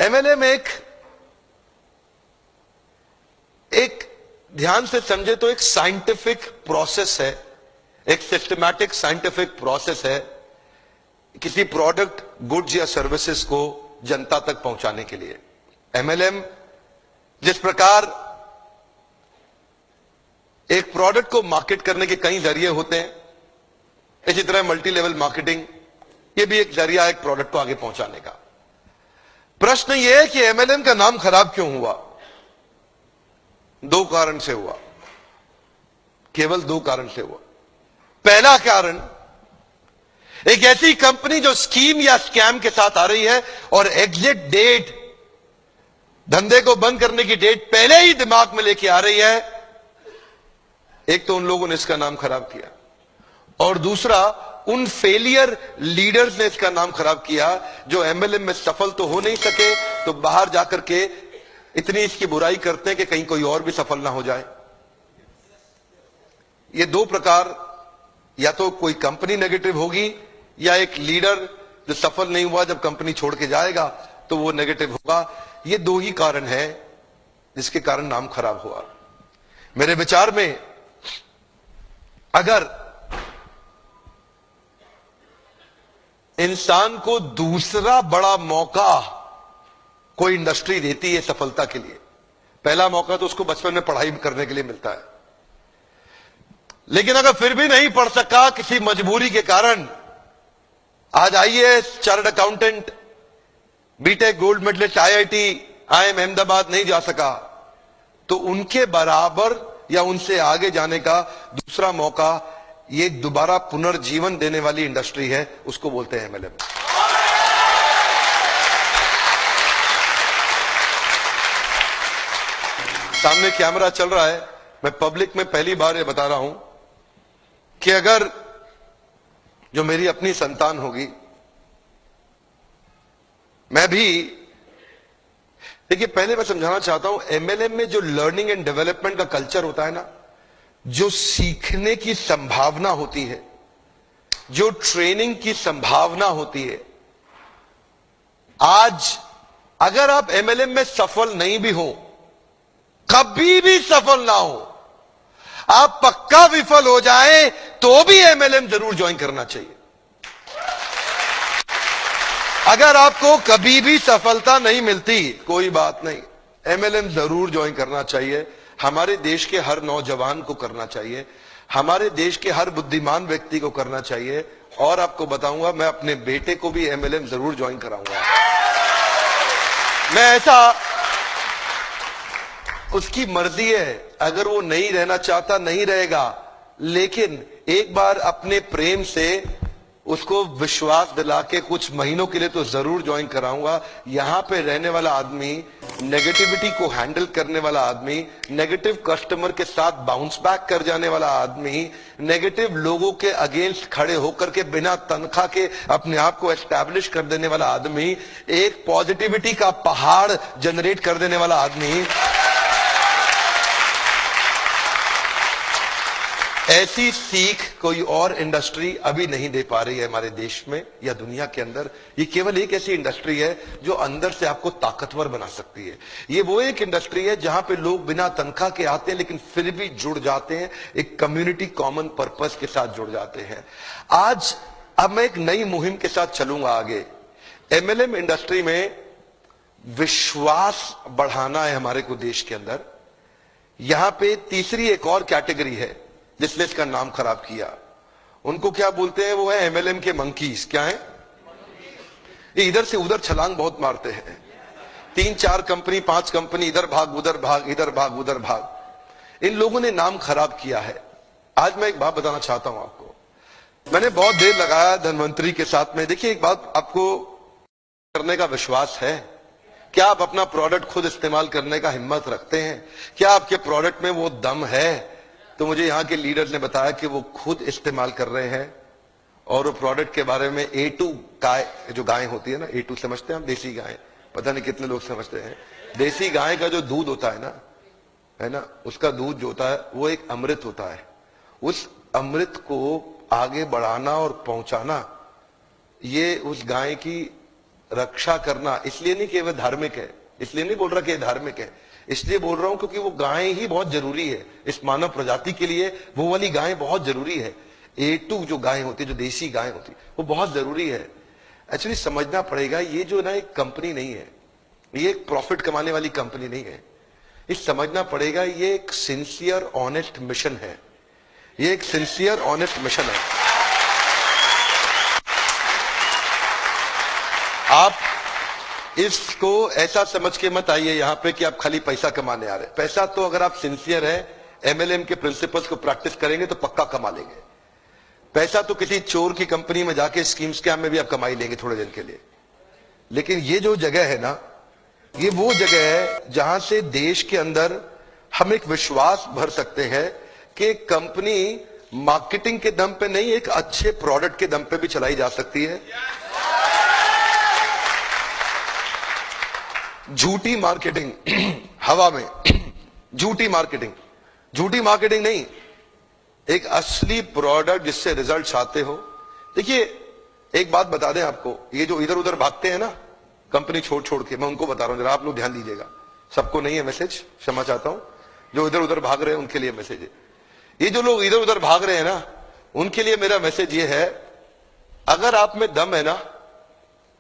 MLM एक ध्यान से समझे तो एक साइंटिफिक प्रोसेस है, एक सिस्टमैटिक साइंटिफिक प्रोसेस है किसी प्रोडक्ट, गुड्स या सर्विसेज को जनता तक पहुंचाने के लिए। एमएलएम जिस प्रकार एक प्रोडक्ट को मार्केट करने के कई जरिए होते हैं, इसी तरह मल्टी लेवल मार्केटिंग ये भी एक जरिया है एक प्रोडक्ट को आगे पहुंचाने का। प्रश्न यह है कि एमएलएम का नाम खराब क्यों हुआ? दो कारण से हुआ, केवल दो कारण से हुआ। पहला कारण, एक ऐसी कंपनी जो स्कीम या स्कैम के साथ आ रही है और एग्जिट डेट, धंधे को बंद करने की डेट पहले ही दिमाग में लेके आ रही है, एक तो उन लोगों ने इसका नाम खराब किया, और दूसरा उन फेलियर लीडर्स ने इसका नाम खराब किया जो एमएलएम में सफल तो हो नहीं सके तो बाहर जाकर के इतनी इसकी बुराई करते हैं कि कहीं कोई और भी सफल ना हो जाए। ये दो प्रकार, या तो कोई कंपनी नेगेटिव होगी या एक लीडर जो सफल नहीं हुआ जब कंपनी छोड़ के जाएगा तो वो नेगेटिव होगा। ये दो ही कारण है जिसके कारण नाम खराब हुआ। मेरे विचार में अगर इंसान को दूसरा बड़ा मौका कोई इंडस्ट्री देती है सफलता के लिए, पहला मौका तो उसको बचपन में पढ़ाई करने के लिए मिलता है, लेकिन अगर फिर भी नहीं पढ़ सका किसी मजबूरी के कारण, आज IAS, chartered accountant, BTech gold medalist, IIT, IIM Ahmedabad नहीं जा सका, तो उनके बराबर या उनसे आगे जाने का दूसरा मौका ये दोबारा पुनर्जीवन देने वाली इंडस्ट्री है, उसको बोलते हैं एमएलएम। सामने कैमरा चल रहा है, मैं पब्लिक में पहली बार ये बता रहा हूं कि अगर जो मेरी अपनी संतान होगी, मैं भी, देखिए पहले मैं समझाना चाहता हूं, एमएलएम में जो लर्निंग एंड डेवलपमेंट का कल्चर होता है ना, जो सीखने की संभावना होती है, जो ट्रेनिंग की संभावना होती है, आज अगर आप एमएलएम में सफल नहीं भी हो, कभी भी सफल ना हो, आप पक्का विफल हो जाएं तो भी एमएलएम जरूर ज्वाइन करना चाहिए। अगर आपको कभी भी सफलता नहीं मिलती, कोई बात नहीं, एमएलएम जरूर ज्वाइन करना चाहिए। हमारे देश के हर नौजवान को करना चाहिए, हमारे देश के हर बुद्धिमान व्यक्ति को करना चाहिए। और आपको बताऊंगा, मैं अपने बेटे को भी एमएलएम जरूर ज्वाइन कराऊंगा। मैं ऐसा, उसकी मर्जी है, अगर वो नहीं रहना चाहता नहीं रहेगा, लेकिन एक बार अपने प्रेम से उसको विश्वास दिला के कुछ महीनों के लिए तो जरूर ज्वाइन कराऊंगा। यहां पे रहने वाला आदमी, नेगेटिविटी को हैंडल करने वाला आदमी, नेगेटिव कस्टमर के साथ बाउंस बैक कर जाने वाला आदमी, नेगेटिव लोगों के अगेंस्ट खड़े होकर के बिना तनख्वाह के अपने आप को एस्टैब्लिश कर देने वाला आदमी, एक पॉजिटिविटी का पहाड़ जनरेट कर देने वाला आदमी, ऐसी सीख कोई और इंडस्ट्री अभी नहीं दे पा रही है हमारे देश में या दुनिया के अंदर। ये केवल एक ऐसी इंडस्ट्री है जो अंदर से आपको ताकतवर बना सकती है। ये वो एक इंडस्ट्री है जहां पे लोग बिना तनख्वाह के आते हैं लेकिन फिर भी जुड़ जाते हैं, एक कम्युनिटी कॉमन पर्पस के साथ जुड़ जाते हैं। आज अब मैं एक नई मुहिम के साथ चलूंगा आगे। एमएलएम इंडस्ट्री में विश्वास बढ़ाना है हमारे को देश के अंदर। यहां पे तीसरी एक और कैटेगरी है जिसने इसका नाम खराब किया, उनको क्या बोलते हैं? वो है एमएलएम के मंकीज। क्या है ये? इधर से उधर छलांग बहुत मारते हैं, 3-4 कंपनी 5 कंपनी, इधर भाग उधर भाग, इधर भाग उधर भाग। इन लोगों ने नाम खराब किया है। आज मैं एक बात बताना चाहता हूं आपको, मैंने बहुत देर लगाया धनवंतरी के साथ में। देखिए एक बात, आपको करने का विश्वास है? क्या आप अपना प्रोडक्ट खुद इस्तेमाल करने का हिम्मत रखते हैं? क्या आपके प्रोडक्ट में वो दम है? तो मुझे यहां के लीडर ने बताया कि वो खुद इस्तेमाल कर रहे हैं और वो प्रोडक्ट के बारे में A2 गाय, जो गाय होती है ना, A2 समझते हैं हम, देसी गाय, पता नहीं कितने लोग समझते हैं। देसी गाय का जो दूध होता है ना, उसका दूध जो होता है वो एक अमृत होता है। उस अमृत को आगे बढ़ाना और पहुंचाना, ये उस गाय की रक्षा करना, इसलिए नहीं कि वह धार्मिक है, इसलिए नहीं बोल रहा कि धार्मिक है, इसलिए बोल रहा हूं क्योंकि वो गाय ही बहुत जरूरी है इस मानव प्रजाति के लिए। वो वाली गाय बहुत जरूरी है। A2 जो गाय होती है, जो देसी गाय होती है, वो बहुत जरूरी है। एक्चुअली समझना पड़ेगा, ये जो ना एक कंपनी नहीं है, ये एक प्रॉफिट कमाने वाली कंपनी नहीं है। ये समझना पड़ेगा, ये एक सिंसियर ऑनेस्ट मिशन है। ये एक सिंसियर ऑनेस्ट मिशन है। आप इसको ऐसा समझ के मत आइए यहां पे कि आप खाली पैसा कमाने आ रहे हैं। पैसा तो अगर आप सिंसियर है, MLM के प्रिंसिपल्स को प्रैक्टिस करेंगे तो पक्का कमा लेंगे। पैसा तो किसी चोर की कंपनी में जाके स्कीम स्कैम में भी आप कमाई लेंगे थोड़े दिन के लिए। लेकिन ये जो जगह है ना, ये वो जगह है जहां से देश के अंदर हम एक विश्वास भर सकते हैं कि कंपनी मार्केटिंग के दम पे नहीं, एक अच्छे प्रोडक्ट के दम पे भी चलाई जा सकती है। झूठी मार्केटिंग हवा में, झूठी मार्केटिंग नहीं, एक असली प्रोडक्ट जिससे रिजल्ट आते हो। देखिए एक बात बता दें आपको, ये जो इधर उधर भागते हैं ना कंपनी छोड़ छोड़ के, मैं उनको बता रहा हूं, जरा आप लोग ध्यान दीजिएगा। सबको नहीं है मैसेज, क्षमा चाहता हूं। जो इधर उधर भाग रहे हैं उनके लिए मैसेज है। ये जो लोग इधर उधर भाग रहे हैं ना, उनके लिए मेरा मैसेज ये है, अगर आप में दम है ना,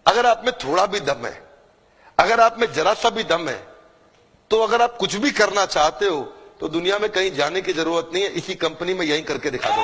अगर आप में थोड़ा भी दम है, अगर आप में जरा सा भी दम है, तो अगर आप कुछ भी करना चाहते हो तो दुनिया में कहीं जाने की जरूरत नहीं है, इसी कंपनी में यहीं करके दिखा दो।